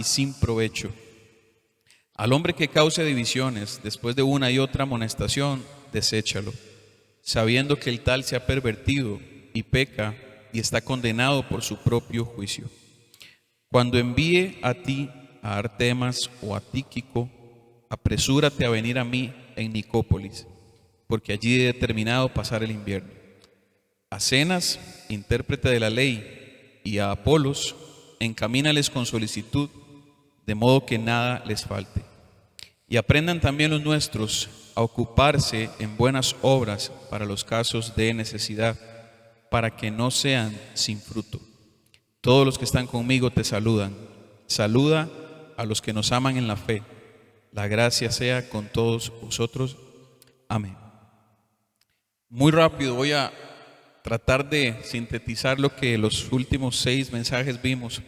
y sin provecho. Al hombre que cause divisiones después de una y otra amonestación, deséchalo, sabiendo que el tal se ha pervertido y peca y está condenado por su propio juicio. Cuando envíe a ti a Artemas o a Tíquico, apresúrate a venir a mí en Nicópolis, porque allí he determinado pasar el invierno. A Zenas, intérprete de la ley, y a Apolos, encamínales con solicitud, de modo que nada les falte. Y aprendan también los nuestros a ocuparse en buenas obras para los casos de necesidad, para que no sean sin fruto. Todos los que están conmigo te saludan. Saluda a los que nos aman en la fe. La gracia sea con todos vosotros. Amén. Muy rápido voy a tratar de sintetizar lo que los últimos 6 mensajes vimos.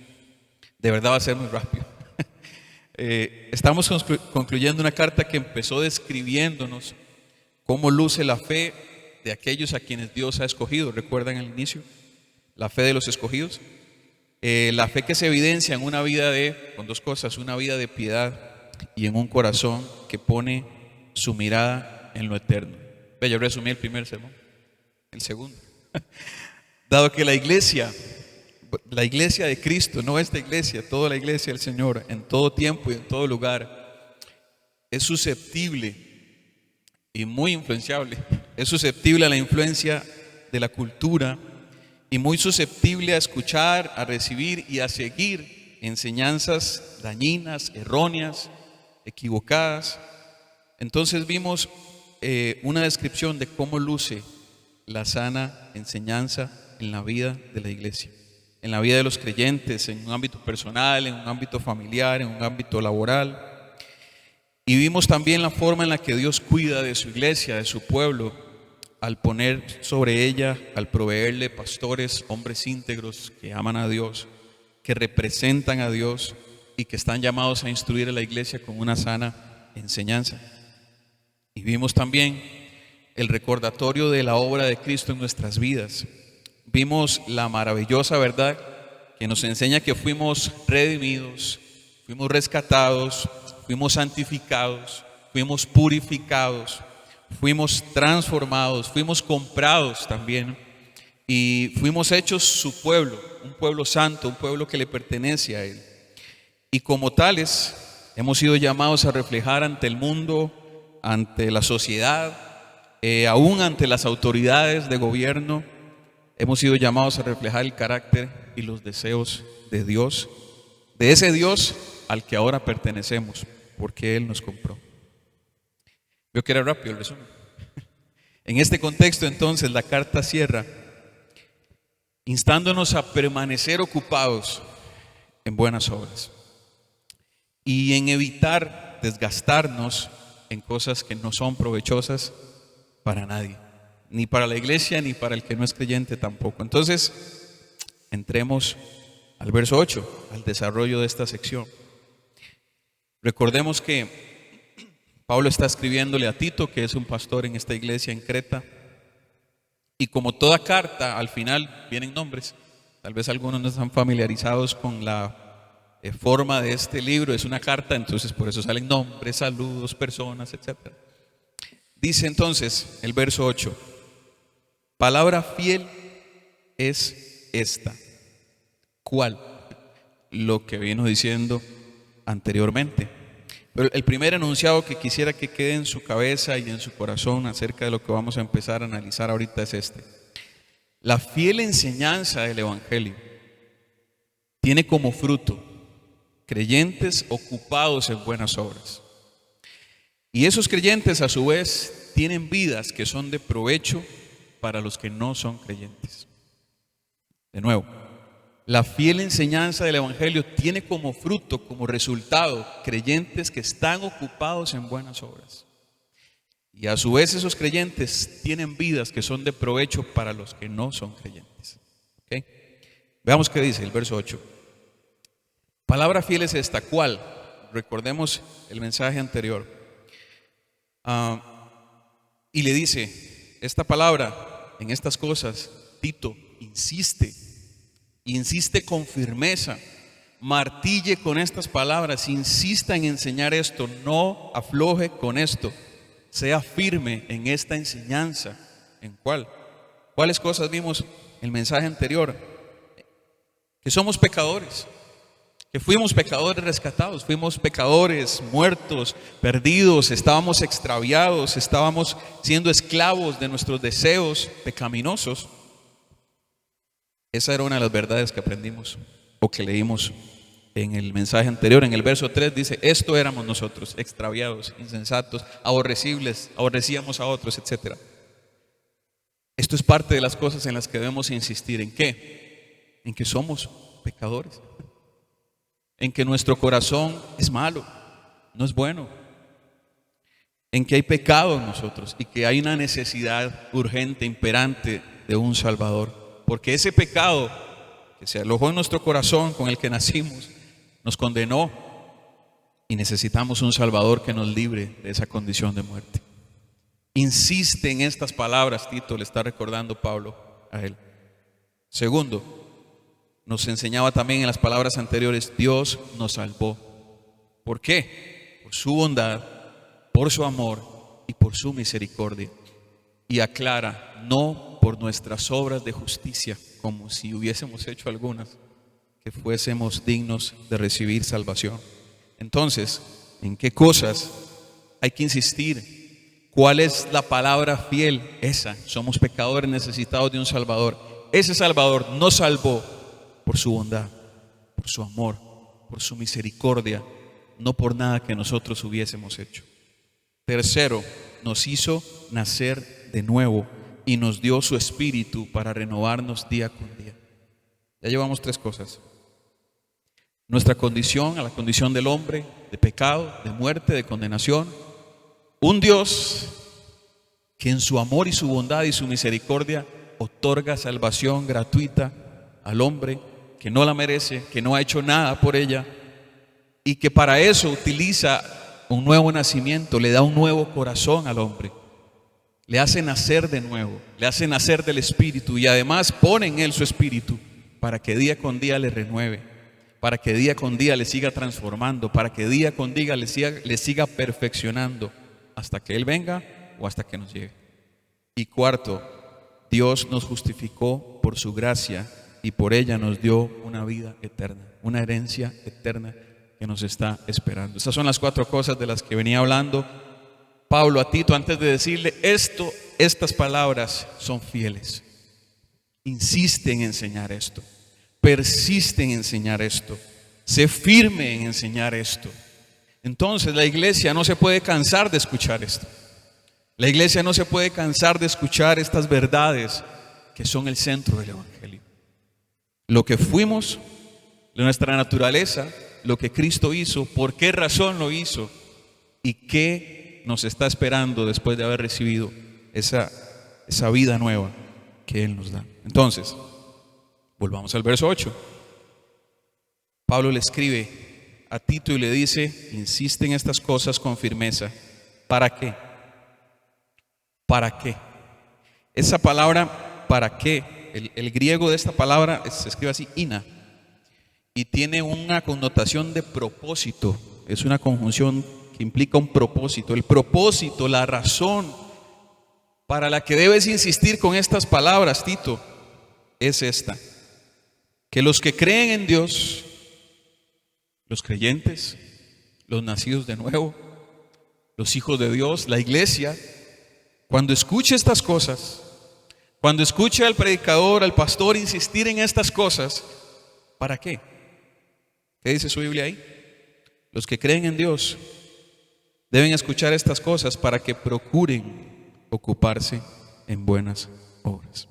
De verdad va a ser muy rápido. Estamos concluyendo una carta que empezó describiéndonos cómo luce la fe de aquellos a quienes Dios ha escogido. ¿Recuerdan al inicio? La fe de los escogidos. La fe que se evidencia en una vida con 2 cosas, una vida de piedad y en un corazón que pone su mirada en lo eterno. Yo resumí el primer sermón, el segundo. Dado que la iglesia de Cristo, no esta iglesia, toda la iglesia del Señor, en todo tiempo y en todo lugar, es susceptible y muy influenciable, es susceptible a la influencia de la cultura y muy susceptible a escuchar, a recibir y a seguir enseñanzas dañinas, erróneas, equivocadas. Entonces vimos una descripción de cómo luce la sana enseñanza en la vida de la iglesia, en la vida de los creyentes, en un ámbito personal, en un ámbito familiar, en un ámbito laboral. Y vimos también la forma en la que Dios cuida de su iglesia, de su pueblo, al poner sobre ella, al proveerle pastores, hombres íntegros que aman a Dios, que representan a Dios y que están llamados a instruir a la iglesia con una sana enseñanza. Y vimos también el recordatorio de la obra de Cristo en nuestras vidas. Vimos la maravillosa verdad que nos enseña que fuimos redimidos, fuimos rescatados, fuimos santificados, fuimos purificados, fuimos transformados, fuimos comprados también y fuimos hechos su pueblo, un pueblo santo, un pueblo que le pertenece a Él. Y como tales hemos sido llamados a reflejar ante el mundo, ante la sociedad, aún ante las autoridades de gobierno, hemos sido llamados a reflejar el carácter y los deseos de Dios, de ese Dios al que ahora pertenecemos, porque Él nos compró. Veo que era rápido el resumen. En este contexto, entonces, la carta cierra instándonos a permanecer ocupados en buenas obras y en evitar desgastarnos en cosas que no son provechosas para nadie, ni para la iglesia, ni para el que no es creyente tampoco. Entonces, entremos al verso 8, al desarrollo de esta sección. Recordemos que Pablo está escribiéndole a Tito, que es un pastor en esta iglesia en Creta, y como toda carta, al final vienen nombres. Tal vez algunos no están familiarizados con la forma de este libro. Es una carta, entonces por eso salen nombres, saludos, personas, etc. Dice entonces el verso 8: palabra fiel es esta. ¿Cuál? Lo que vino diciendo anteriormente. Pero el primer enunciado que quisiera que quede en su cabeza y en su corazón acerca de lo que vamos a empezar a analizar ahorita es este: la fiel enseñanza del Evangelio tiene como fruto creyentes ocupados en buenas obras. Y esos creyentes a su vez tienen vidas que son de provecho para los que no son creyentes. De nuevo, la fiel enseñanza del Evangelio tiene como fruto, como resultado, creyentes que están ocupados en buenas obras. Y a su vez esos creyentes tienen vidas que son de provecho para los que no son creyentes. ¿Okay? Veamos qué dice el verso 8. Palabra fiel es esta. ¿Cuál? Recordemos el mensaje anterior. Y le dice, esta palabra en estas cosas, Tito, insiste con firmeza, martille con estas palabras, insista en enseñar esto, no afloje con esto, sea firme en esta enseñanza. ¿En cuál? ¿Cuáles cosas vimos en el mensaje anterior? Que somos pecadores, que fuimos pecadores rescatados, fuimos pecadores muertos, perdidos, estábamos extraviados, estábamos siendo esclavos de nuestros deseos pecaminosos. Esa era una de las verdades que aprendimos o que leímos en el mensaje anterior. En el verso 3 dice: esto éramos nosotros, extraviados, insensatos, aborrecibles, aborrecíamos a otros, etc. Esto es parte de las cosas en las que debemos insistir. ¿En qué? En que somos pecadores, en que nuestro corazón es malo, no es bueno, en que hay pecado en nosotros y que hay una necesidad urgente, imperante de un Salvador. Porque ese pecado que se alojó en nuestro corazón, con el que nacimos, nos condenó y necesitamos un Salvador que nos libre de esa condición de muerte. Insiste en estas palabras, Tito le está recordando Pablo a él. Segundo, nos enseñaba también en las palabras anteriores, Dios nos salvó. ¿Por qué? Por su bondad, por su amor y por su misericordia. Y aclara, no por nuestras obras de justicia, como si hubiésemos hecho algunas, que fuésemos dignos de recibir salvación. Entonces, ¿en qué cosas hay que insistir? ¿Cuál es la palabra fiel? Esa, somos pecadores necesitados de un Salvador. Ese Salvador nos salvó por su bondad, por su amor, por su misericordia, no por nada que nosotros hubiésemos hecho. Tercero, nos hizo nacer de nuevo y nos dio su Espíritu para renovarnos día con día. Ya llevamos tres cosas: nuestra condición, a la condición del hombre, de pecado, de muerte, de condenación. Un Dios que en su amor y su bondad y su misericordia otorga salvación gratuita al hombre que no la merece, que no ha hecho nada por ella, y que para eso utiliza un nuevo nacimiento, le da un nuevo corazón al hombre, le hace nacer de nuevo, le hace nacer del Espíritu, y además pone en él su Espíritu para que día con día le renueve, para que día con día le siga transformando, para que día con día le siga perfeccionando hasta que Él venga o hasta que nos llegue. Y cuarto, Dios nos justificó por su gracia y por ella nos dio una vida eterna, una herencia eterna que nos está esperando. Esas son las cuatro cosas de las que venía hablando Pablo a Tito antes de decirle estas palabras son fieles. Insiste en enseñar esto, persiste en enseñar esto, sé firme en enseñar esto. Entonces la iglesia no se puede cansar de escuchar esto. La iglesia no se puede cansar de escuchar estas verdades que son el centro del Evangelio. Lo que fuimos, nuestra naturaleza, lo que Cristo hizo, por qué razón lo hizo y qué nos está esperando después de haber recibido esa vida nueva que Él nos da. Entonces, volvamos al verso 8. Pablo le escribe a Tito y le dice: insiste en estas cosas con firmeza. ¿Para qué? ¿Para qué? Esa palabra ¿para qué? El griego de esta palabra se escribe así, ina, y tiene una connotación de propósito. Es una conjunción que implica un propósito. El propósito, la razón para la que debes insistir con estas palabras, Tito, es esta: que los que creen en Dios, los creyentes, los nacidos de nuevo, los hijos de Dios, la iglesia, cuando escuche estas cosas, cuando escuche al predicador, al pastor insistir en estas cosas, ¿para qué? ¿Qué dice su Biblia ahí? Los que creen en Dios deben escuchar estas cosas para que procuren ocuparse en buenas obras.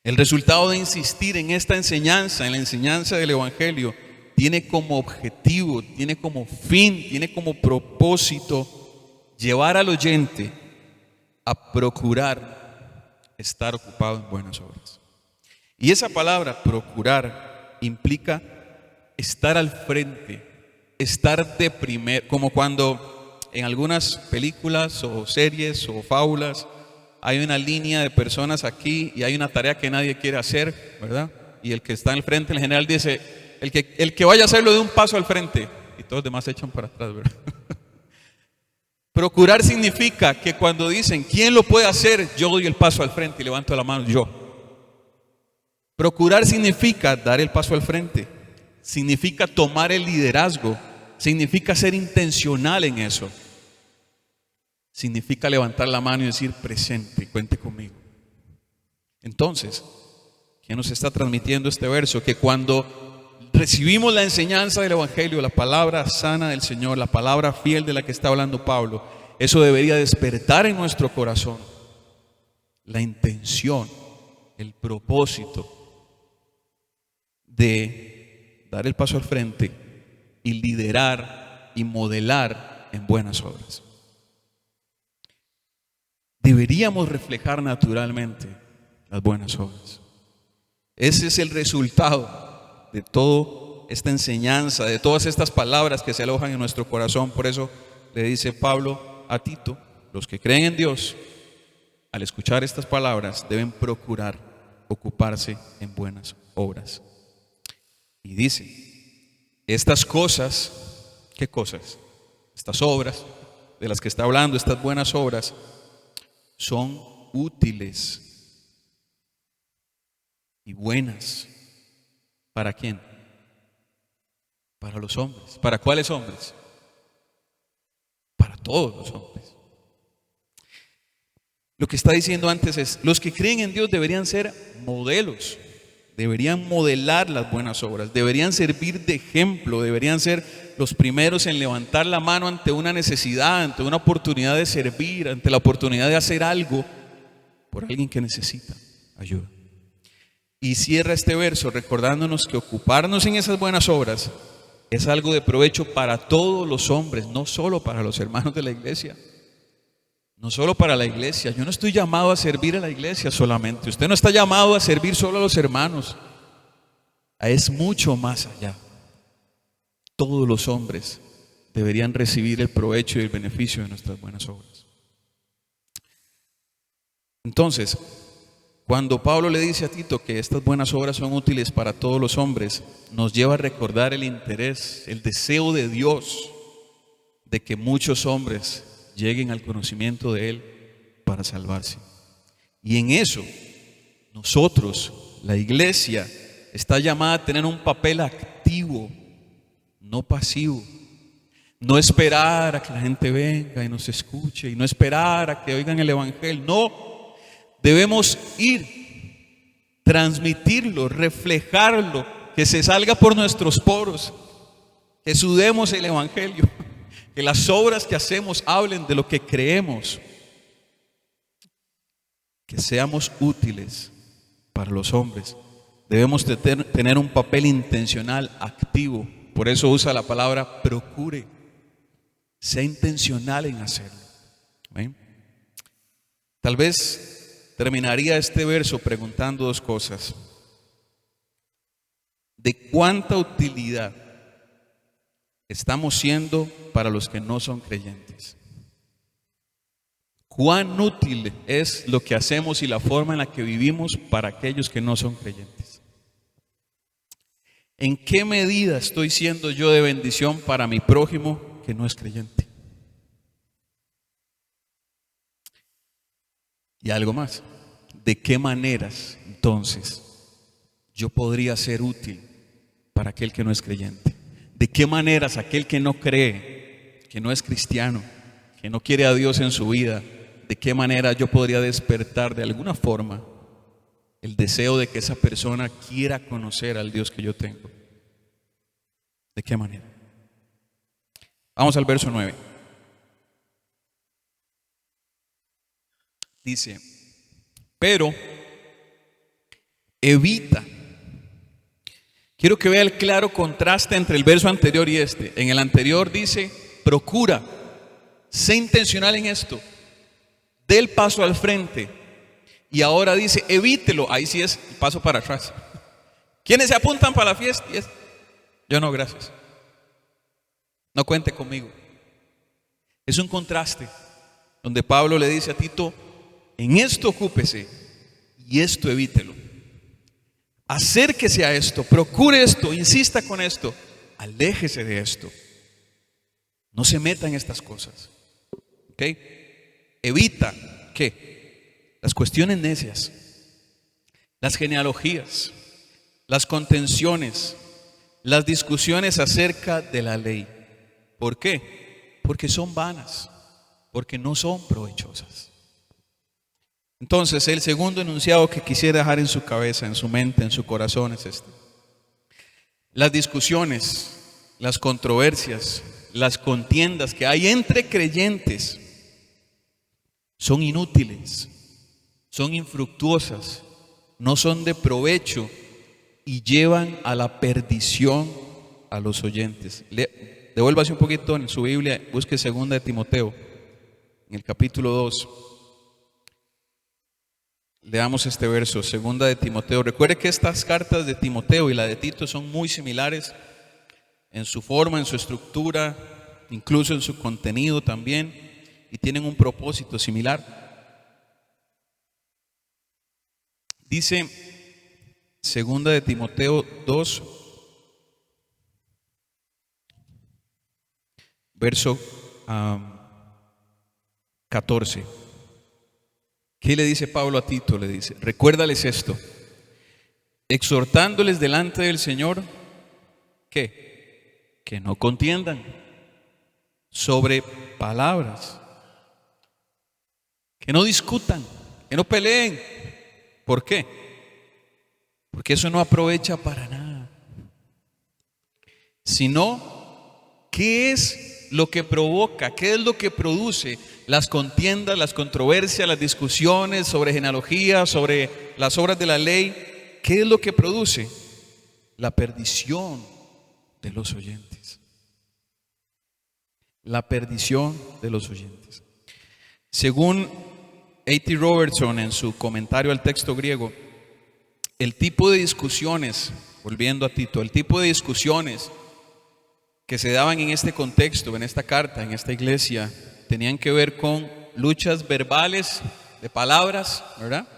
El resultado de insistir en esta enseñanza, en la enseñanza del Evangelio, tiene como objetivo, tiene como fin, tiene como propósito llevar al oyente a procurar estar ocupado en buenas obras. Y esa palabra procurar implica estar al frente, estar de primero, como cuando en algunas películas o series o fábulas hay una línea de personas aquí y hay una tarea que nadie quiere hacer, ¿verdad? Y el que está al frente en general dice: El que vaya a hacerlo de un paso al frente. Y todos los demás se echan para atrás, ¿verdad? Procurar significa que cuando dicen, ¿quién lo puede hacer? Yo doy el paso al frente y levanto la mano yo. Procurar significa dar el paso al frente. Significa tomar el liderazgo. Significa ser intencional en eso. Significa levantar la mano y decir, presente, cuente conmigo. Entonces, ¿qué nos está transmitiendo este verso? Que cuando recibimos la enseñanza del Evangelio, la palabra sana del Señor, la palabra fiel de la que está hablando Pablo, eso debería despertar en nuestro corazón la intención, el propósito de dar el paso al frente y liderar y modelar en buenas obras. Deberíamos reflejar naturalmente las buenas obras. Ese es el resultado de toda esta enseñanza, de todas estas palabras que se alojan en nuestro corazón. Por eso le dice Pablo a Tito, los que creen en Dios, al escuchar estas palabras deben procurar ocuparse en buenas obras. Y dice, estas cosas, ¿qué cosas? Estas obras de las que está hablando, estas buenas obras, son útiles y buenas. ¿Para quién? Para los hombres. ¿Para cuáles hombres? Para todos los hombres. Lo que está diciendo antes es, los que creen en Dios deberían ser modelos, deberían modelar las buenas obras, deberían servir de ejemplo, deberían ser los primeros en levantar la mano ante una necesidad, ante una oportunidad de servir, ante la oportunidad de hacer algo por alguien que necesita ayuda. Y cierra este verso recordándonos que ocuparnos en esas buenas obras es algo de provecho para todos los hombres, no solo para los hermanos de la iglesia. No solo para la iglesia. Yo no estoy llamado a servir a la iglesia solamente. Usted no está llamado a servir solo a los hermanos. Es mucho más allá. Todos los hombres deberían recibir el provecho y el beneficio de nuestras buenas obras. Entonces, cuando Pablo le dice a Tito que estas buenas obras son útiles para todos los hombres, nos lleva a recordar el interés, el deseo de Dios de que muchos hombres lleguen al conocimiento de Él para salvarse. Y en eso, nosotros, la iglesia, está llamada a tener un papel activo, no pasivo. No esperar a que la gente venga y nos escuche, y no esperar a que oigan el Evangelio. No, debemos ir, transmitirlo, reflejarlo, que se salga por nuestros poros, que sudemos el Evangelio. Que las obras que hacemos hablen de lo que creemos. Que seamos útiles para los hombres. Debemos tener un papel intencional, activo. Por eso usa la palabra procure. Sea intencional en hacerlo. ¿Ven? Tal vez terminaría este verso preguntando dos cosas. ¿De cuánta utilidad estamos siendo para los que no son creyentes? ¿Cuán útil es lo que hacemos y la forma en la que vivimos para aquellos que no son creyentes? ¿En qué medida estoy siendo yo de bendición para mi prójimo que no es creyente? Y algo más, ¿de qué maneras entonces yo podría ser útil para aquel que no es creyente? ¿De qué maneras aquel que no cree, que no es cristiano, que no quiere a Dios en su vida, de qué manera yo podría despertar de alguna forma el deseo de que esa persona quiera conocer al Dios que yo tengo? ¿De qué manera? Vamos al verso 9. Dice, pero evita. Quiero que vea el claro contraste entre el verso anterior y este. En el anterior dice, procura, sé intencional en esto, dé el paso al frente. Y ahora dice, evítelo. Ahí sí es el paso para atrás. ¿Quiénes se apuntan para la fiesta? Yo no, gracias. No cuente conmigo. Es un contraste donde Pablo le dice a Tito, en esto ocúpese y esto evítelo. acérquese a esto, procure esto, insista con esto, aléjese de esto. No se meta en estas cosas. ¿Ok? Evita, ¿qué? Las cuestiones necias, las genealogías, las contenciones, las discusiones acerca de la ley. ¿Por qué? Porque son vanas, porque no son provechosas. Entonces, el segundo enunciado que quisiera dejar en su cabeza, en su mente, en su corazón es este: las discusiones, las controversias, las contiendas que hay entre creyentes son inútiles, son infructuosas, no son de provecho y llevan a la perdición a los oyentes. Devuélvase un poquito en su Biblia, busque 2 de Timoteo, en el capítulo 2. Leamos este verso, 2 de Timoteo. Recuerde que estas cartas de Timoteo y la de Tito son muy similares en su forma, en su estructura, incluso en su contenido también, y tienen un propósito similar. Dice 2 de Timoteo 2, verso 14. ¿Qué le dice Pablo a Tito? Le dice: recuérdales esto, exhortándoles delante del Señor, ¿qué? Que no contiendan sobre palabras, que no discutan, que no peleen. ¿Por qué? Porque eso no aprovecha para nada. Sino, ¿qué es lo que provoca? ¿Qué es lo que produce las contiendas, las controversias, las discusiones sobre genealogía, sobre las obras de la ley? ¿Qué es lo que produce? La perdición de los oyentes. La perdición de los oyentes. Según A.T. Robertson, en su comentario al texto griego, el tipo de discusiones, volviendo a Tito, el tipo de discusiones que se daban en este contexto, en esta carta, en esta iglesia, tenían que ver con luchas verbales, de palabras, ¿verdad?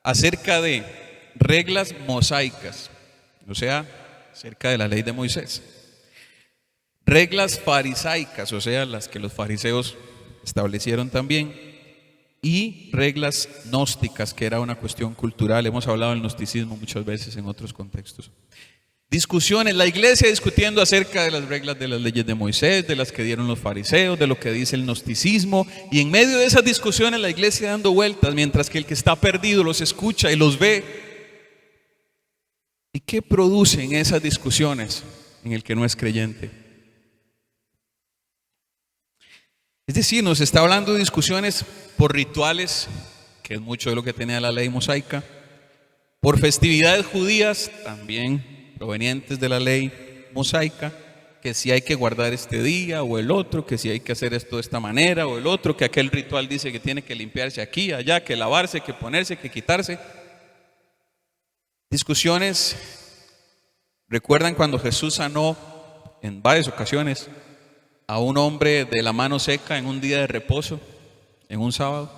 Acerca de reglas mosaicas, o sea, acerca de la ley de Moisés. Reglas farisaicas, o sea, las que los fariseos establecieron también. Y reglas gnósticas, que era una cuestión cultural. Hemos hablado del gnosticismo muchas veces en otros contextos. Discusiones, la iglesia discutiendo acerca de las reglas de las leyes de Moisés, de las que dieron los fariseos, de lo que dice el gnosticismo, y en medio de esas discusiones la iglesia dando vueltas, mientras que el que está perdido los escucha y los ve. ¿Y qué producen esas discusiones en el que no es creyente? Es decir, nos está hablando de discusiones por rituales, que es mucho de lo que tenía la ley mosaica, por festividades judías, también provenientes de la ley mosaica, que si hay que guardar este día o el otro, que si hay que hacer esto de esta manera o el otro, que aquel ritual dice que tiene que limpiarse aquí, allá, que lavarse, que ponerse, que quitarse. Discusiones. ¿Recuerdan cuando Jesús sanó en varias ocasiones a un hombre de la mano seca en un día de reposo, en un sábado?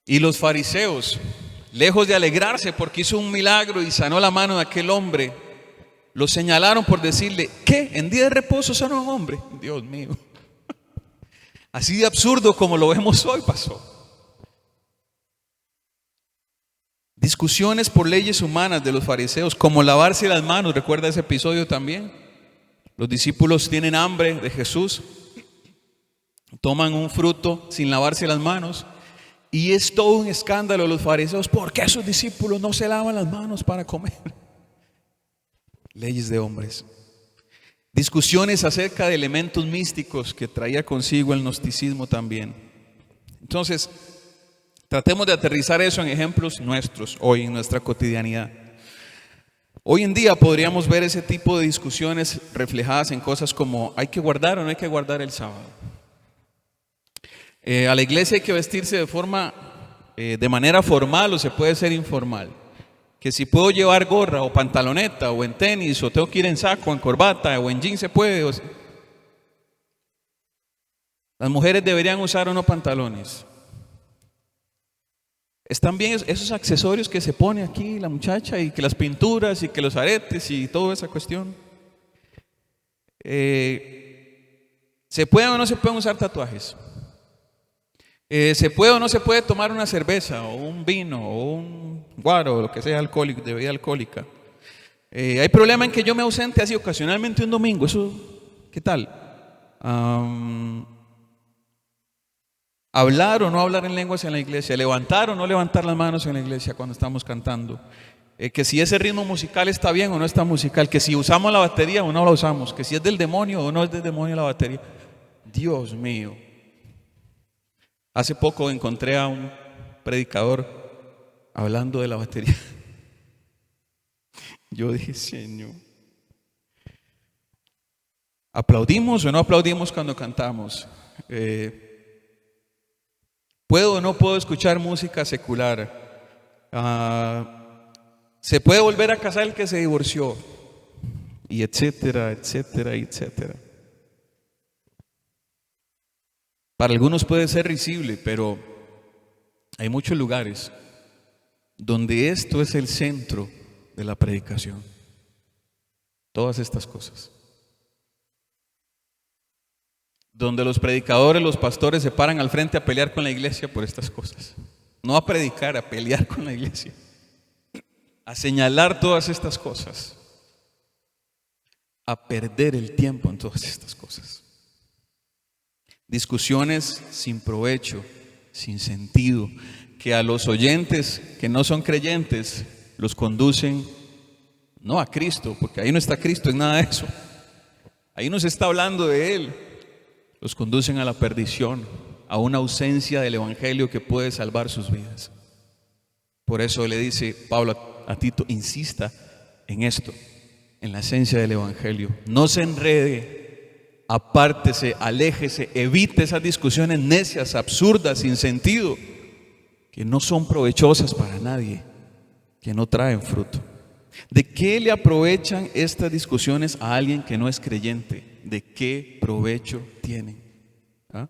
Y los fariseos, lejos de alegrarse porque hizo un milagro y sanó la mano de aquel hombre, lo señalaron por decirle: ¿qué? ¿En día de reposo sanó a un hombre? Dios mío. Así de absurdo como lo vemos hoy pasó. Discusiones por leyes humanas de los fariseos, como lavarse las manos. ¿Recuerda ese episodio también? Los discípulos tienen hambre de Jesús, toman un fruto sin lavarse las manos, y es todo un escándalo los fariseos. ¿Por qué esos discípulos no se lavan las manos para comer? Leyes de hombres. Discusiones acerca de elementos místicos que traía consigo el gnosticismo también. Entonces, tratemos de aterrizar eso en ejemplos nuestros hoy, en nuestra cotidianidad. Hoy en día podríamos ver ese tipo de discusiones reflejadas en cosas como: ¿hay que guardar o no hay que guardar el sábado? A la iglesia hay que vestirse de forma, de manera formal, o se puede ser informal. Que si puedo llevar gorra o pantaloneta o en tenis, o tengo que ir en saco, en corbata o en jean, se puede. Las mujeres deberían usar unos pantalones. Están bien esos accesorios que se pone aquí la muchacha, y que las pinturas y que los aretes y toda esa cuestión. ¿Se pueden o no se pueden usar tatuajes? ¿Se puede o no se puede tomar una cerveza o un vino o un guaro o lo que sea alcohólico, de bebida alcohólica? ¿Hay problema en que yo me ausente así ocasionalmente un domingo? ¿Eso qué tal? Hablar o no hablar en lenguas en la iglesia, levantar o no levantar las manos en la iglesia cuando estamos cantando, que si ese ritmo musical está bien o no está musical, que si usamos la batería o no la usamos, que si es del demonio o no es del demonio la batería. Dios mío. Hace poco encontré a un predicador hablando de la batería. Yo dije, Señor, ¿aplaudimos o no aplaudimos cuando cantamos? ¿Puedo o no puedo escuchar música secular? ¿Se puede volver a casar el que se divorció? Y etcétera, etcétera, etcétera. Para algunos puede ser risible, pero hay muchos lugares donde esto es el centro de la predicación. Todas estas cosas. Donde los predicadores, los pastores se paran al frente a pelear con la iglesia por estas cosas. No a predicar, a pelear con la iglesia. A señalar todas estas cosas. A perder el tiempo en todas estas cosas. Discusiones sin provecho, sin sentido, que a los oyentes que no son creyentes los conducen no a Cristo, porque ahí no está Cristo en nada de eso. Ahí no se está hablando de Él. Los conducen a la perdición, a una ausencia del evangelio que puede salvar sus vidas. Por eso le dice Pablo a Tito, insista en esto, en la esencia del evangelio. No se enrede, apártese, aléjese, evite esas discusiones necias, absurdas, sin sentido, que no son provechosas para nadie, que no traen fruto. ¿De qué le aprovechan estas discusiones a alguien que no es creyente? ¿De qué provecho tienen? ¿Ah?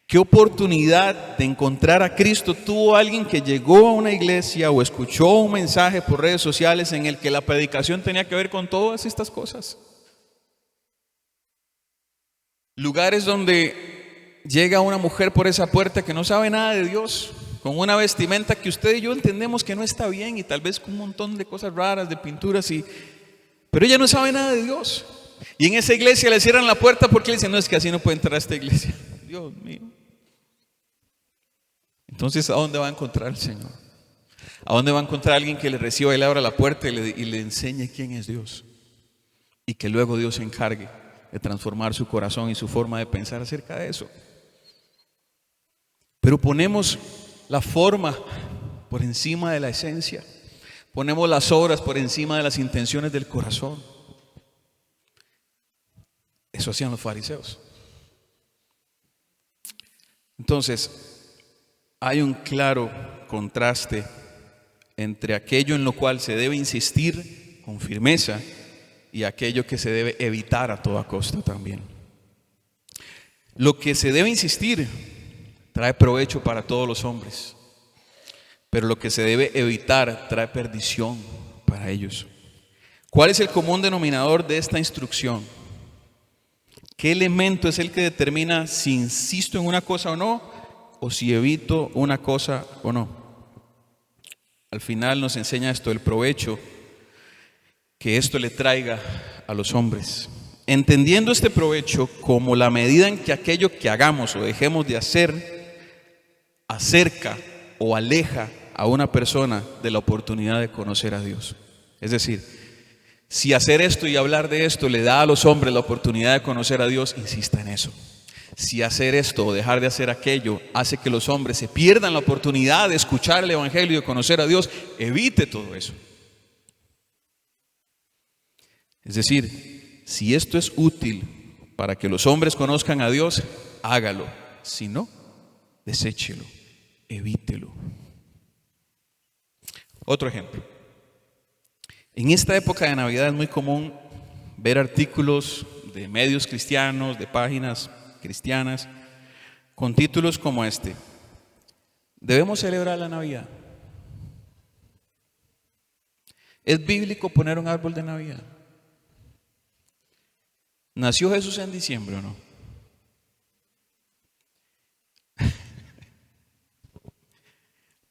¿Qué oportunidad de encontrar a Cristo tuvo alguien que llegó a una iglesia o escuchó un mensaje por redes sociales en el que la predicación tenía que ver con todas estas cosas? Lugares donde llega una mujer por esa puerta que no sabe nada de Dios, con una vestimenta que usted y yo entendemos que no está bien, y tal vez con un montón de cosas raras, de pinturas, pero ella no sabe nada de Dios. Y en esa iglesia le cierran la puerta porque le dicen, no, es que así no puede entrar a esta iglesia. Dios mío. Entonces, ¿a dónde va a encontrar el Señor? ¿A dónde va a encontrar a alguien que le reciba y le abra la puerta y le enseñe quién es Dios? Y que luego Dios se encargue de transformar su corazón y su forma de pensar acerca de eso. Pero ponemos la forma por encima de la esencia. Ponemos las obras por encima de las intenciones del corazón. Eso hacían los fariseos. Entonces, hay un claro contraste entre aquello en lo cual se debe insistir con firmeza y aquello que se debe evitar a toda costa también. Lo que se debe insistir trae provecho para todos los hombres, pero lo que se debe evitar trae perdición para ellos. ¿Cuál es el común denominador de esta instrucción? ¿Qué elemento es el que determina si insisto en una cosa o no, o si evito una cosa o no? Al final nos enseña esto, el provecho que esto le traiga a los hombres. Entendiendo este provecho como la medida en que aquello que hagamos o dejemos de hacer acerca o aleja a una persona de la oportunidad de conocer a Dios. Es decir, si hacer esto y hablar de esto le da a los hombres la oportunidad de conocer a Dios, insista en eso. Si hacer esto o dejar de hacer aquello hace que los hombres se pierdan la oportunidad de escuchar el evangelio y de conocer a Dios, evite todo eso. Es decir, si esto es útil para que los hombres conozcan a Dios, hágalo. Si no, deséchelo, evítelo. Otro ejemplo. En esta época de Navidad es muy común ver artículos de medios cristianos, de páginas cristianas, con títulos como este: Debemos celebrar la Navidad. ¿Es bíblico poner un árbol de Navidad? ¿Nació Jesús en diciembre o no?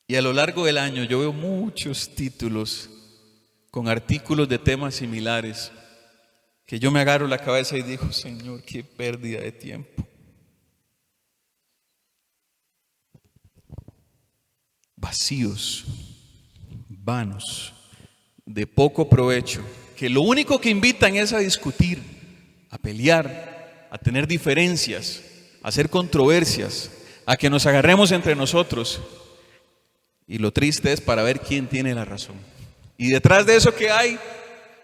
Y a lo largo del año yo veo muchos títulos con artículos de temas similares que yo me agarro la cabeza y digo, Señor, qué pérdida de tiempo. Vacíos, vanos, de poco provecho, que lo único que invitan es a discutir, a pelear, a tener diferencias, a hacer controversias, a que nos agarremos entre nosotros. Y lo triste es para ver quién tiene la razón. Y detrás de eso, ¿qué hay?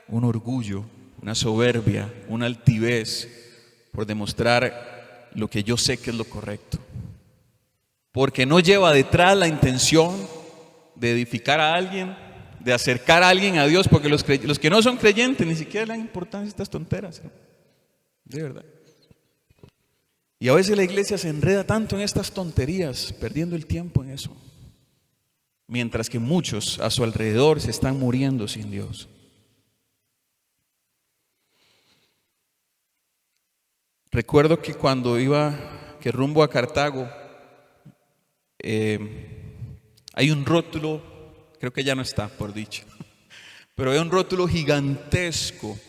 Un orgullo, una soberbia, una altivez por demostrar lo que yo sé que es lo correcto. Porque no lleva detrás la intención de edificar a alguien, de acercar a alguien a Dios, porque los que no son creyentes ni siquiera le dan importancia a estas tonteras, de verdad. Y a veces la iglesia se enreda tanto en estas tonterías, perdiendo el tiempo en eso, mientras que muchos a su alrededor se están muriendo sin Dios. Recuerdo que cuando que rumbo a Cartago, hay un rótulo, creo que ya no está, por dicho, pero hay un rótulo gigantesco,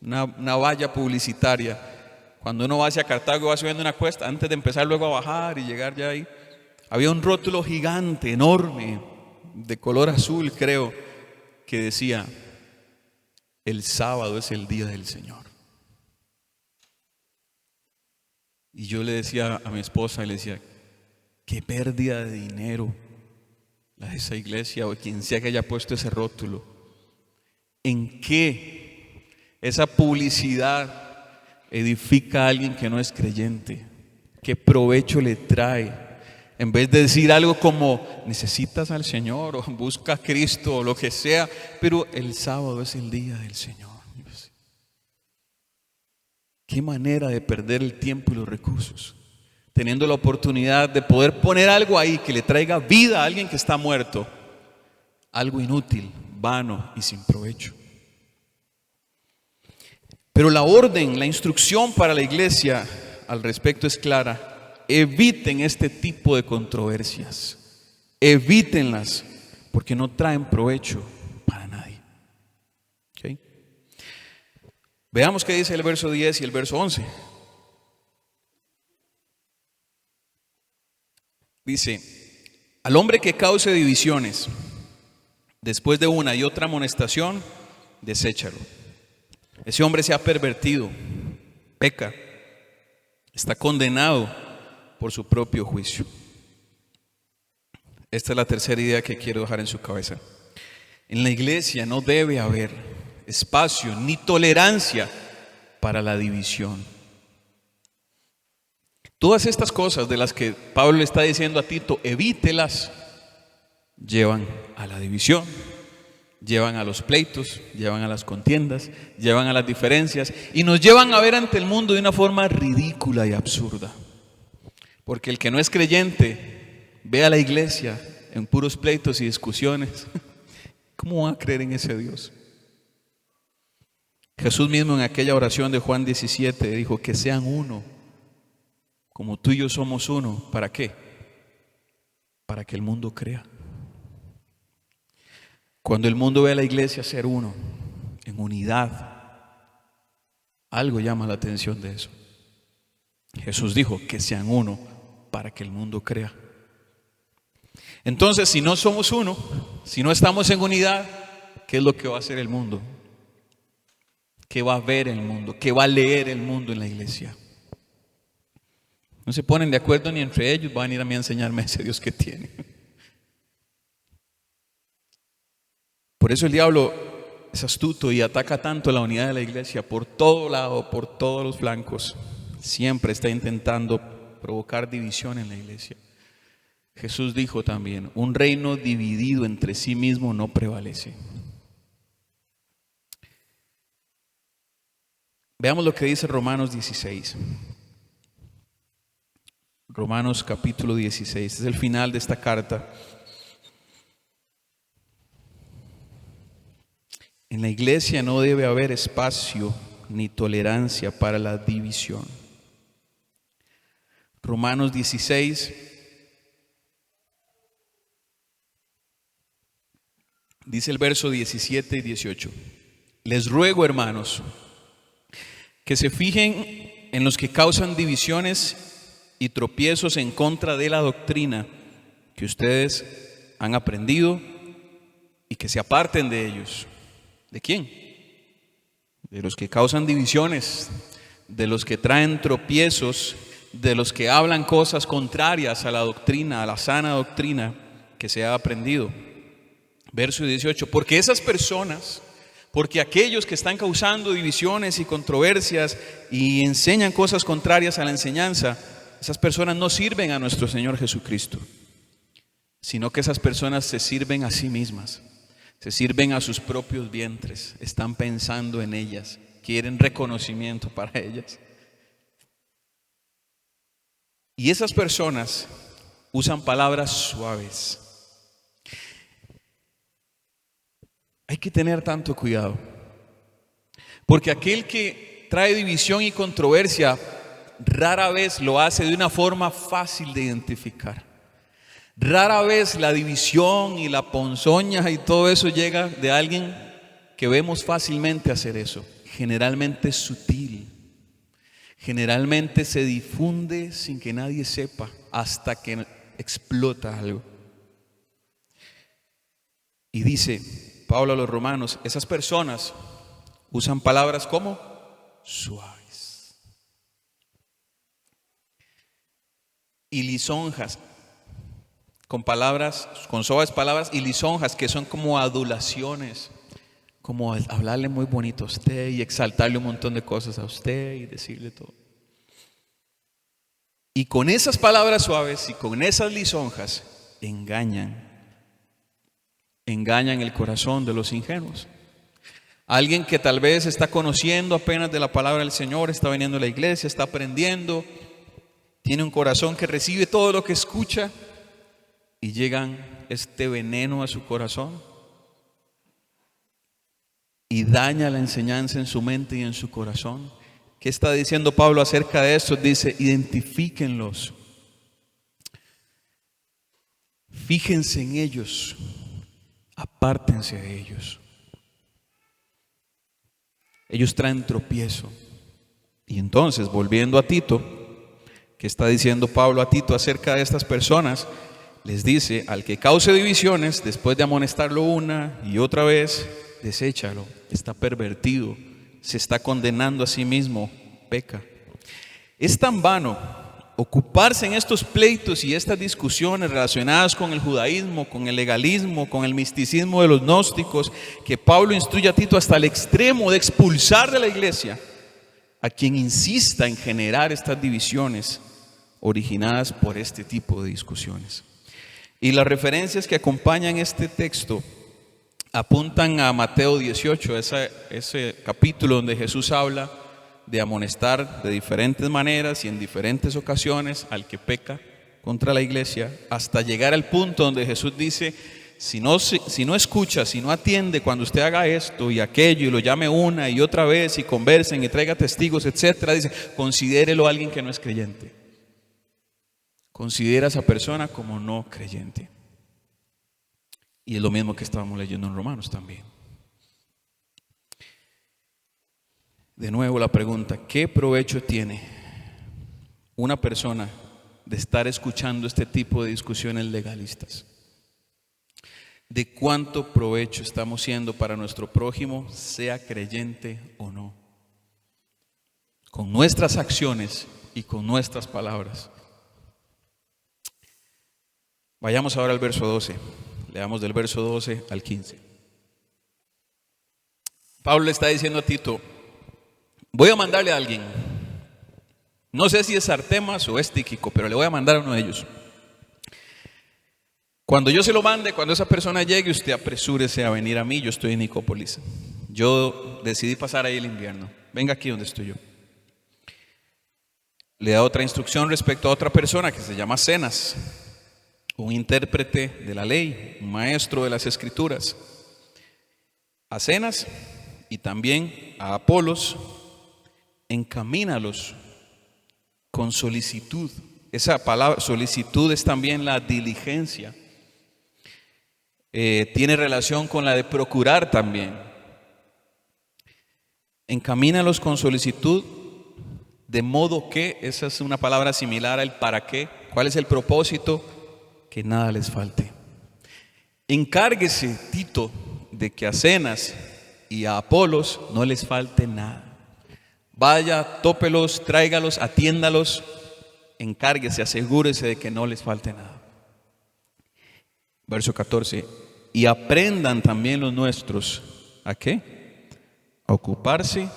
una valla publicitaria. Cuando uno va hacia Cartago, va subiendo una cuesta, antes de empezar luego a bajar y llegar ya ahí, había un rótulo gigante, enorme, de color azul, creo, que decía: el sábado es el día del Señor. Y yo le decía a mi esposa, le decía, qué pérdida de dinero la de esa iglesia o quien sea que haya puesto ese rótulo. ¿En qué esa publicidad edifica a alguien que no es creyente? ¿Qué provecho le trae? En vez de decir algo como necesitas al Señor o busca a Cristo o lo que sea, pero el sábado es el día del Señor. Qué manera de perder el tiempo y los recursos, teniendo la oportunidad de poder poner algo ahí que le traiga vida a alguien que está muerto. Algo inútil, vano y sin provecho. Pero la orden, la instrucción para la iglesia al respecto es clara: eviten este tipo de controversias, evítenlas, porque no traen provecho para nadie. ¿Okay? Veamos qué dice el verso 10 y el verso 11. Dice: al hombre que cause divisiones después de una y otra amonestación, deséchalo. Ese hombre se ha pervertido, peca, está condenado por su propio juicio. Esta es la tercera idea que quiero dejar en su cabeza. En la iglesia no debe haber espacio ni tolerancia para la división. Todas estas cosas de las que Pablo le está diciendo a Tito, evítelas, llevan a la división, llevan a los pleitos, llevan a las contiendas, llevan a las diferencias y nos llevan a ver ante el mundo de una forma ridícula y absurda. Porque el que no es creyente ve a la iglesia en puros pleitos y discusiones. ¿Cómo va a creer en ese Dios? Jesús mismo en aquella oración de Juan 17 dijo: que sean uno, como tú y yo somos uno. ¿Para qué? Para que el mundo crea. Cuando el mundo ve a la iglesia ser uno, en unidad, algo llama la atención de eso. Jesús dijo: que sean uno para que el mundo crea. Entonces, si no somos uno, si no estamos en unidad, ¿qué es lo que va a hacer el mundo? ¿Qué va a ver el mundo? ¿Qué va a leer el mundo en la iglesia? No se ponen de acuerdo ni entre ellos, van a ir a mí a enseñarme ese Dios que tiene. Por eso el diablo es astuto y ataca tanto la unidad de la iglesia por todo lado, por todos los flancos. Siempre está intentando provocar división en la iglesia. Jesús dijo también: un reino dividido entre sí mismo no prevalece. Veamos lo que dice Romanos 16. Romanos capítulo 16, este es el final de esta carta. En la iglesia no debe haber espacio ni tolerancia para la división. Romanos 16, dice el verso 17 y 18. Les ruego, hermanos, que se fijen en los que causan divisiones y tropiezos en contra de la doctrina que ustedes han aprendido y que se aparten de ellos. ¿De quién? De los que causan divisiones, de los que traen tropiezos, de los que hablan cosas contrarias a la doctrina, a la sana doctrina que se ha aprendido. Verso 18, porque esas personas, porque aquellos que están causando divisiones y controversias y enseñan cosas contrarias a la enseñanza, esas personas no sirven a nuestro Señor Jesucristo, sino que esas personas se sirven a sí mismas, se sirven a sus propios vientres, están pensando en ellas, quieren reconocimiento para ellas. Y esas personas usan palabras suaves. Hay que tener tanto cuidado, porque aquel que trae división y controversia rara vez lo hace de una forma fácil de identificar. Rara vez la división y la ponzoña y todo eso llega de alguien que vemos fácilmente hacer eso. Generalmente es sutil, generalmente se difunde sin que nadie sepa hasta que explota algo. Y dice Pablo a los romanos, esas personas usan palabras como suaves y lisonjas, con suaves palabras y lisonjas que son como adulaciones, como hablarle muy bonito a usted y exaltarle un montón de cosas a usted y decirle todo. Y con esas palabras suaves y con esas lisonjas engañan el corazón de los ingenuos. Alguien que tal vez está conociendo apenas de la palabra del Señor, está viniendo a la iglesia, está aprendiendo, tiene un corazón que recibe todo lo que escucha y llegan este veneno a su corazón y daña la enseñanza en su mente y en su corazón. ¿Qué está diciendo Pablo acerca de esto? Dice, identifíquenlos, fíjense en ellos, apártense de ellos. Ellos traen tropiezo. Y entonces, volviendo a Tito, ¿qué está diciendo Pablo a Tito acerca de estas personas? Les dice, al que cause divisiones, después de amonestarlo una y otra vez, deséchalo, está pervertido, se está condenando a sí mismo, peca. Es tan vano ocuparse en estos pleitos y estas discusiones relacionadas con el judaísmo, con el legalismo, con el misticismo de los gnósticos, que Pablo instruye a Tito hasta el extremo de expulsar de la iglesia a quien insista en generar estas divisiones originadas por este tipo de discusiones. Y las referencias que acompañan este texto apuntan a Mateo 18, ese capítulo donde Jesús habla de amonestar de diferentes maneras y en diferentes ocasiones al que peca contra la iglesia, hasta llegar al punto donde Jesús dice, si no escucha, si no atiende cuando usted haga esto y aquello y lo llame una y otra vez y conversen y traiga testigos, etcétera, dice, considérelo a alguien que no es creyente. Considera a esa persona como no creyente. Y es lo mismo que estábamos leyendo en Romanos también. De nuevo la pregunta, ¿qué provecho tiene una persona de estar escuchando este tipo de discusiones legalistas? ¿De cuánto provecho estamos siendo para nuestro prójimo, sea creyente o no? Con nuestras acciones y con nuestras palabras. Vayamos ahora al verso 12. Leamos del verso 12 al 15. Pablo le está diciendo a Tito, voy a mandarle a alguien. No sé si es Artemas o es Tíquico, pero le voy a mandar a uno de ellos. Cuando yo se lo mande, cuando esa persona llegue, usted apresúrese a venir a mí. Yo estoy en Nicópolis. Yo decidí pasar ahí el invierno. Venga aquí donde estoy yo. le da otra instrucción respecto a otra persona que se llama Zenas, un intérprete de la ley, un maestro de las escrituras. A Zenas y también a Apolos, encamínalos con solicitud. Esa palabra solicitud es también la diligencia. Tiene relación con la de procurar también. Encamínalos con solicitud, de modo que, esa es una palabra similar al para qué. ¿Cuál es el propósito? Que nada les falte. Encárguese, Tito, de que a Zenas y a Apolos no les falte nada. Vaya, tópelos, tráigalos, atiéndalos, encárguese, asegúrese de que no les falte nada. Verso 14. Y aprendan también los nuestros, ¿a qué? A ocuparse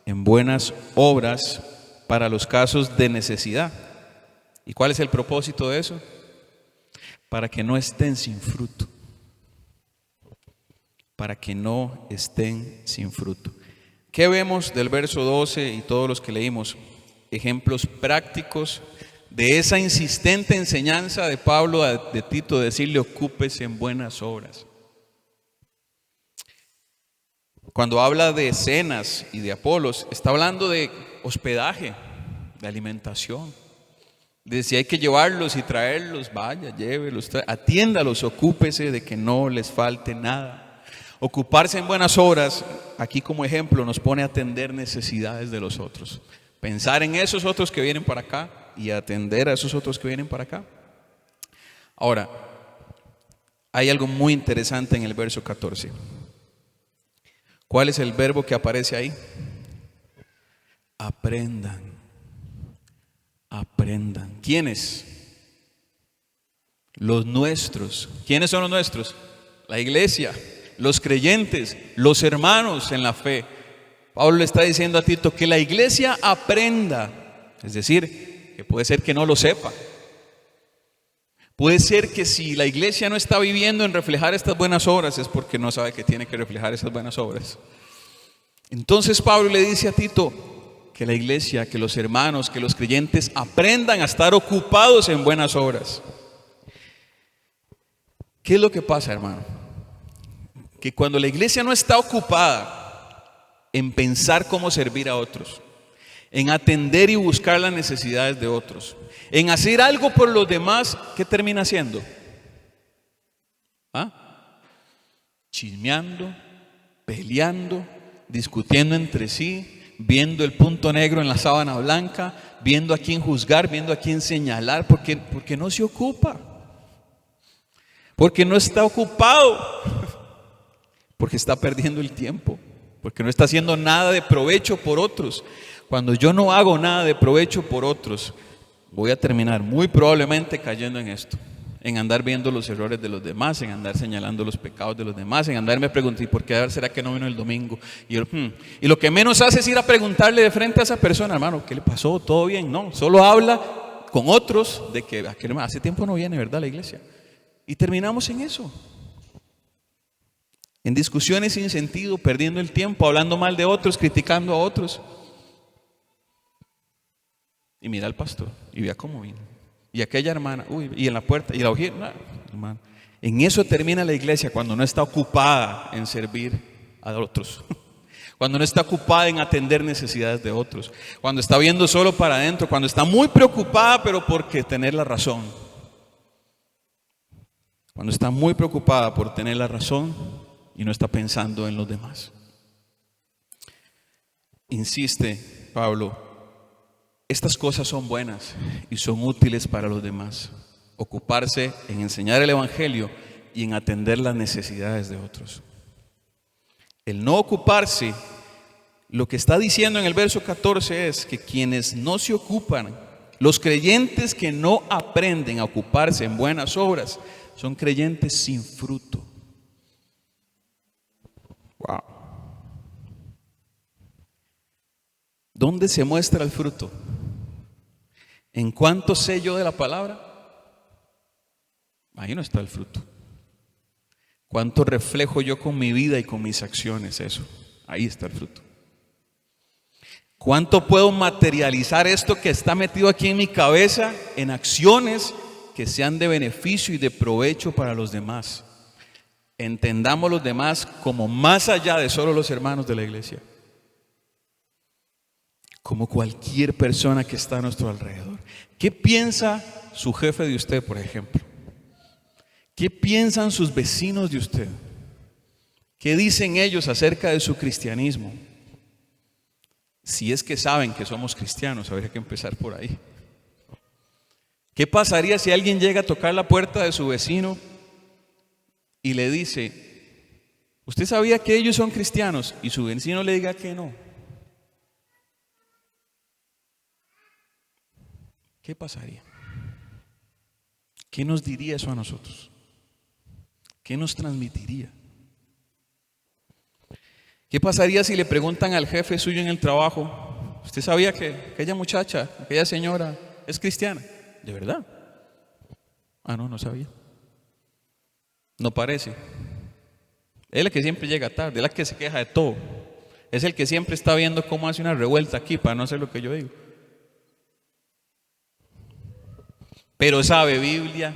en buenas obras para los casos de necesidad. ¿Y cuál es el propósito de eso? Para que no estén sin fruto. Para que no estén sin fruto. ¿Qué vemos del verso 12 y todos los que leímos? Ejemplos prácticos de esa insistente enseñanza de Pablo de Tito, decirle ocúpese en buenas obras. Cuando habla de Zenas y de Apolos, está hablando de hospedaje, de alimentación. De si hay que llevarlos y traerlos, vaya, llévelos, atiéndalos, ocúpese de que no les falte nada. Ocuparse en buenas obras, aquí como ejemplo, nos pone a atender necesidades de los otros. Pensar en esos otros que vienen para acá y atender a esos otros que vienen para acá. Ahora, hay algo muy interesante en el verso 14. ¿Cuál es el verbo que aparece ahí? Aprendan. Aprendan. ¿Quiénes? Los nuestros. ¿Quiénes son los nuestros? La iglesia, los creyentes, los hermanos en la fe. Pablo le está diciendo a Tito que la iglesia aprenda. Es decir, que puede ser que no lo sepa. Puede ser que si la iglesia no está viviendo en reflejar estas buenas obras es porque no sabe que tiene que reflejar esas buenas obras. Entonces Pablo le dice a Tito que la iglesia, que los hermanos, que los creyentes aprendan a estar ocupados en buenas obras. ¿Qué es lo que pasa, hermano? Que cuando la iglesia no está ocupada en pensar cómo servir a otros, en atender y buscar las necesidades de otros, en hacer algo por los demás, ¿qué termina haciendo? Chismeando, peleando, discutiendo entre sí, viendo el punto negro en la sábana blanca, viendo a quién juzgar, viendo a quién señalar, porque no se ocupa, porque no está ocupado, porque está perdiendo el tiempo, porque no está haciendo nada de provecho por otros. Cuando yo no hago nada de provecho por otros, voy a terminar muy probablemente cayendo en esto, en andar viendo los errores de los demás, en andar señalando los pecados de los demás, en andarme preguntando, ¿y por qué será que no vino el domingo? Y lo que menos hace es ir a preguntarle de frente a esa persona, hermano, ¿qué le pasó? ¿Todo bien? No, solo habla con otros de que hace tiempo no viene, ¿verdad?, a la iglesia. Y terminamos en eso. En discusiones sin sentido, perdiendo el tiempo, hablando mal de otros, criticando a otros. Y mira al pastor y vea cómo vino. Y aquella hermana, y en la puerta, y la ojiera, hermano. En eso termina la iglesia cuando no está ocupada en servir a otros. Cuando no está ocupada en atender necesidades de otros. Cuando está viendo solo para adentro. Cuando está muy preocupada, pero porque tener la razón. Cuando está muy preocupada por tener la razón y no está pensando en los demás. Insiste Pablo, estas cosas son buenas y son útiles para los demás. Ocuparse en enseñar el evangelio y en atender las necesidades de otros. El no ocuparse, lo que está diciendo en el verso 14 es que quienes no se ocupan, los creyentes que no aprenden a ocuparse en buenas obras, son creyentes sin fruto. Wow. ¿Dónde se muestra el fruto? ¿En cuánto sé yo de la palabra? Ahí no está el fruto. ¿Cuánto reflejo yo con mi vida y con mis acciones eso? Ahí está el fruto. ¿Cuánto puedo materializar esto que está metido aquí en mi cabeza en acciones que sean de beneficio y de provecho para los demás? Entendamos los demás como más allá de solo los hermanos de la iglesia, como cualquier persona que está a nuestro alrededor. ¿Qué piensa su jefe de usted, por ejemplo? ¿Qué piensan sus vecinos de usted? ¿Qué dicen ellos acerca de su cristianismo? Si es que saben que somos cristianos, habría que empezar por ahí. ¿Qué pasaría si alguien llega a tocar la puerta de su vecino y le dice: ¿usted sabía que ellos son cristianos? Y su vecino le diga que no. ¿Qué pasaría? ¿Qué nos diría eso a nosotros? ¿Qué nos transmitiría? ¿Qué pasaría si le preguntan al jefe suyo en el trabajo: ¿usted sabía que aquella muchacha, aquella señora es cristiana? ¿De verdad? Ah, no sabía. No parece. Es el que siempre llega tarde, es el que se queja de todo. Es el que siempre está viendo cómo hace una revuelta aquí para no hacer lo que yo digo. Pero sabe Biblia.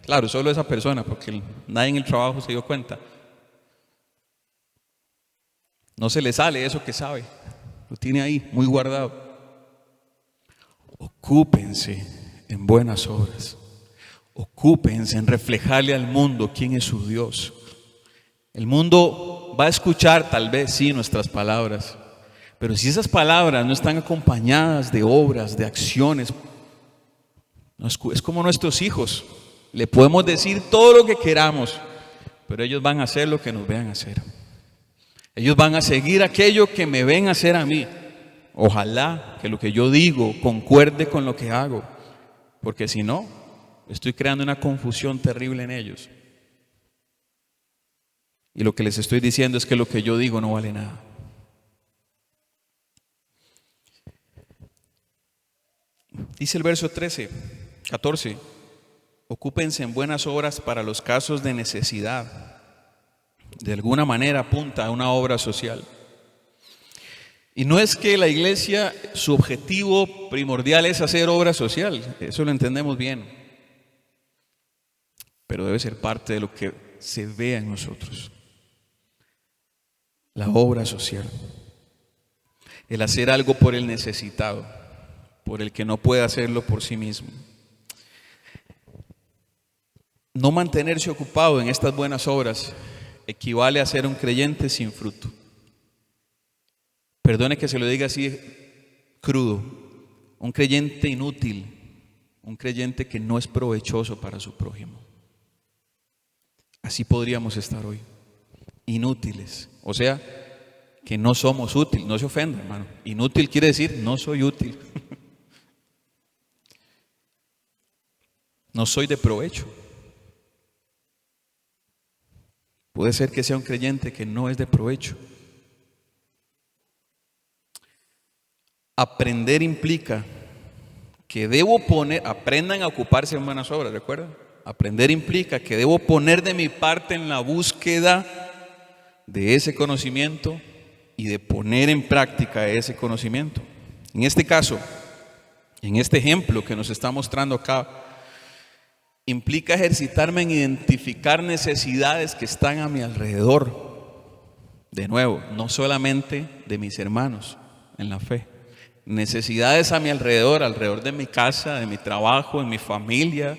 Claro, solo esa persona, porque nadie en el trabajo se dio cuenta. No se le sale eso que sabe, lo tiene ahí muy guardado. Ocúpense en buenas obras. Ocúpense en reflejarle al mundo quién es su Dios. El mundo va a escuchar tal vez sí nuestras palabras, pero si esas palabras no están acompañadas de obras, de acciones, es como nuestros hijos. Le podemos decir todo lo que queramos, pero ellos van a hacer lo que nos vean hacer. Ellos van a seguir aquello que me ven hacer a mí. Ojalá que lo que yo digo concuerde con lo que hago, porque si no, estoy creando una confusión terrible en ellos. Y lo que les estoy diciendo es que lo que yo digo no vale nada. Dice el verso 14: ocúpense en buenas obras para los casos de necesidad. De alguna manera apunta a una obra social. Y no es que la iglesia, su objetivo primordial es hacer obra social, eso lo entendemos bien, pero debe ser parte de lo que se vea en nosotros. La obra social, el hacer algo por el necesitado, por el que no puede hacerlo por sí mismo. No mantenerse ocupado en estas buenas obras equivale a ser un creyente sin fruto. Perdone que se lo diga así crudo: un creyente inútil, un creyente que no es provechoso para su prójimo. Así podríamos estar hoy, inútiles, o sea, que no somos útiles. No se ofenda, hermano, inútil quiere decir no soy útil. No soy de provecho. Puede ser que sea un creyente que no es de provecho. Aprender implica que debo aprendan a ocuparse en buenas obras, ¿recuerdan? Aprender implica que debo poner de mi parte en la búsqueda de ese conocimiento y de poner en práctica ese conocimiento. En este caso, en este ejemplo que nos está mostrando acá, implica ejercitarme en identificar necesidades que están a mi alrededor. De nuevo, no solamente de mis hermanos en la fe. Necesidades a mi alrededor de mi casa, de mi trabajo, en mi familia.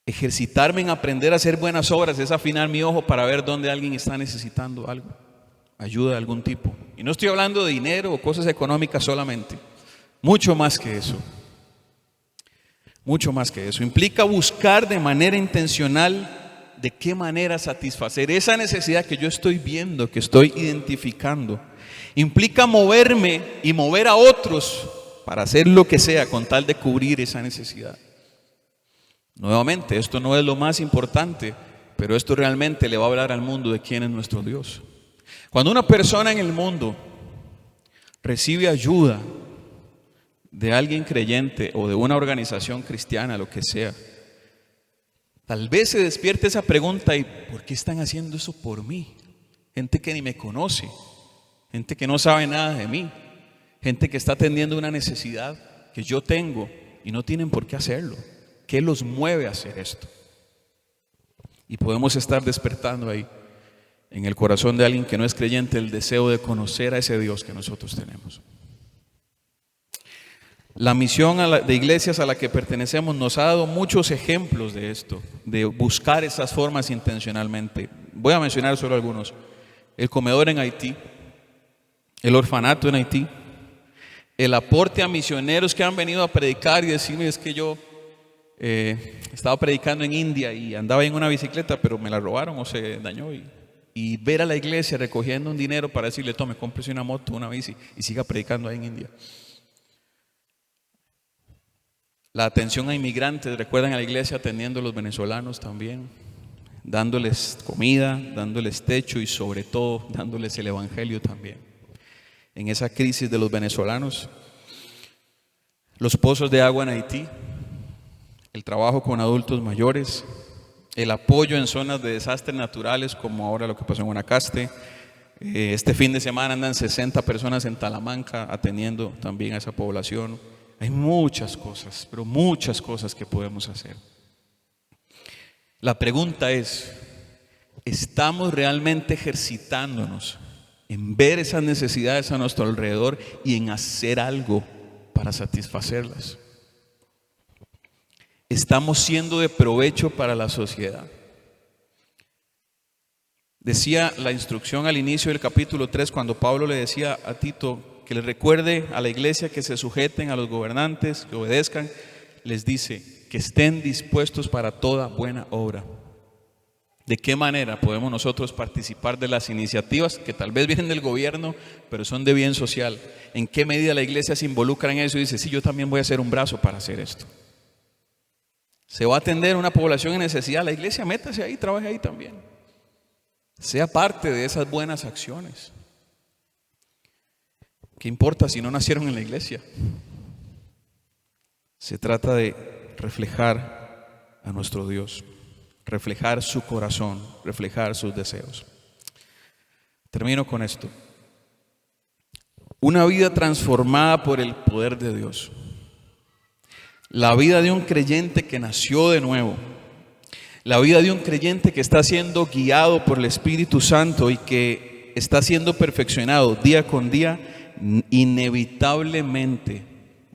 Ejercitarme en aprender a hacer buenas obras es afinar mi ojo para ver dónde alguien está necesitando algo, ayuda de algún tipo. Y no estoy hablando de dinero o cosas económicas solamente, mucho más que eso. Mucho más que eso. Implica buscar de manera intencional de qué manera satisfacer esa necesidad que yo estoy viendo, que estoy identificando. Implica moverme y mover a otros para hacer lo que sea con tal de cubrir esa necesidad. Nuevamente, esto no es lo más importante, pero esto realmente le va a hablar al mundo de quién es nuestro Dios. Cuando una persona en el mundo recibe ayuda de alguien creyente o de una organización cristiana, lo que sea, tal vez se despierte esa pregunta: ¿y por qué están haciendo eso por mí? Gente que ni me conoce. gente que no sabe nada de mí, gente que está atendiendo una necesidad que yo tengo y no tienen por qué hacerlo. ¿Qué los mueve a hacer esto? Y podemos estar despertando ahí en el corazón de alguien que no es creyente el deseo de conocer a ese Dios que nosotros tenemos. La misión de iglesias a la que pertenecemos nos ha dado muchos ejemplos de esto, de buscar esas formas intencionalmente. Voy a mencionar solo algunos. El comedor en Haití, el orfanato en Haití, el aporte a misioneros que han venido a predicar y decirme: es que yo estaba predicando en India y andaba en una bicicleta, pero me la robaron o se dañó, y ver a la iglesia recogiendo un dinero para decirle: tome, cómprese una moto, una bici y siga predicando ahí en India. La atención a inmigrantes, recuerdan, a la iglesia atendiendo a los venezolanos también, dándoles comida, dándoles techo y sobre todo dándoles el evangelio también. En esa crisis de los venezolanos, los pozos de agua en Haití, el trabajo con adultos mayores, el apoyo en zonas de desastres naturales como ahora lo que pasó en Guanacaste. Este fin de semana andan 60 personas en Talamanca atendiendo también a esa población. Hay muchas cosas, pero muchas cosas que podemos hacer. La pregunta es: ¿estamos realmente ejercitándonos en ver esas necesidades a nuestro alrededor y en hacer algo para satisfacerlas? ¿Estamos siendo de provecho para la sociedad? Decía la instrucción al inicio del capítulo 3, cuando Pablo le decía a Tito que le recuerde a la iglesia que se sujeten a los gobernantes, que obedezcan, les dice que estén dispuestos para toda buena obra. ¿De qué manera podemos nosotros participar de las iniciativas que tal vez vienen del gobierno, pero son de bien social? ¿En qué medida la iglesia se involucra en eso y dice: sí, yo también voy a hacer un brazo para hacer esto? Se va a atender una población en necesidad, la iglesia métase ahí, trabaje ahí también. Sea parte de esas buenas acciones. ¿Qué importa si no nacieron en la iglesia? Se trata de reflejar a nuestro Dios, reflejar su corazón, reflejar sus deseos. Termino con esto. Una vida transformada por el poder de Dios. La vida de un creyente que nació de nuevo. La vida de un creyente que está siendo guiado por el Espíritu Santo y que está siendo perfeccionado día con día, inevitablemente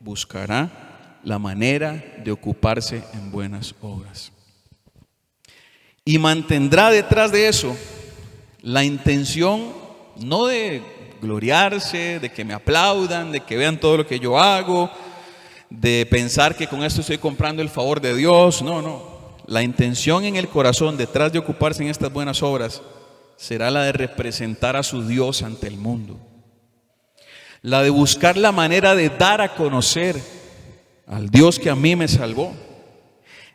buscará la manera de ocuparse en buenas obras. Y mantendrá detrás de eso la intención no de gloriarse, de que me aplaudan, de que vean todo lo que yo hago, de pensar que con esto estoy comprando el favor de Dios. No. La intención en el corazón detrás de ocuparse en estas buenas obras será la de representar a su Dios ante el mundo. La de buscar la manera de dar a conocer al Dios que a mí me salvó.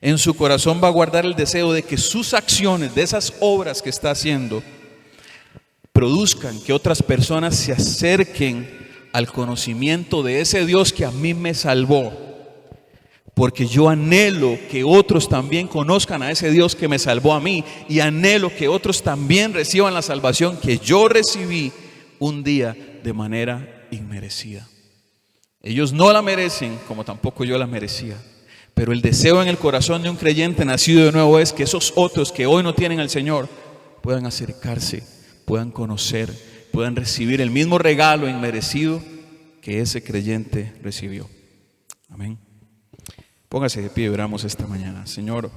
En su corazón va a guardar el deseo de que sus acciones, de esas obras que está haciendo, produzcan que otras personas se acerquen al conocimiento de ese Dios que a mí me salvó. Porque yo anhelo que otros también conozcan a ese Dios que me salvó a mí, y anhelo que otros también reciban la salvación que yo recibí un día de manera inmerecida. Ellos no la merecen, como tampoco yo la merecía, pero el deseo en el corazón de un creyente nacido de nuevo es que esos otros que hoy no tienen al Señor puedan acercarse, puedan conocer, puedan recibir el mismo regalo inmerecido que ese creyente recibió. Amén. Póngase de pie y oramos esta mañana. Señor,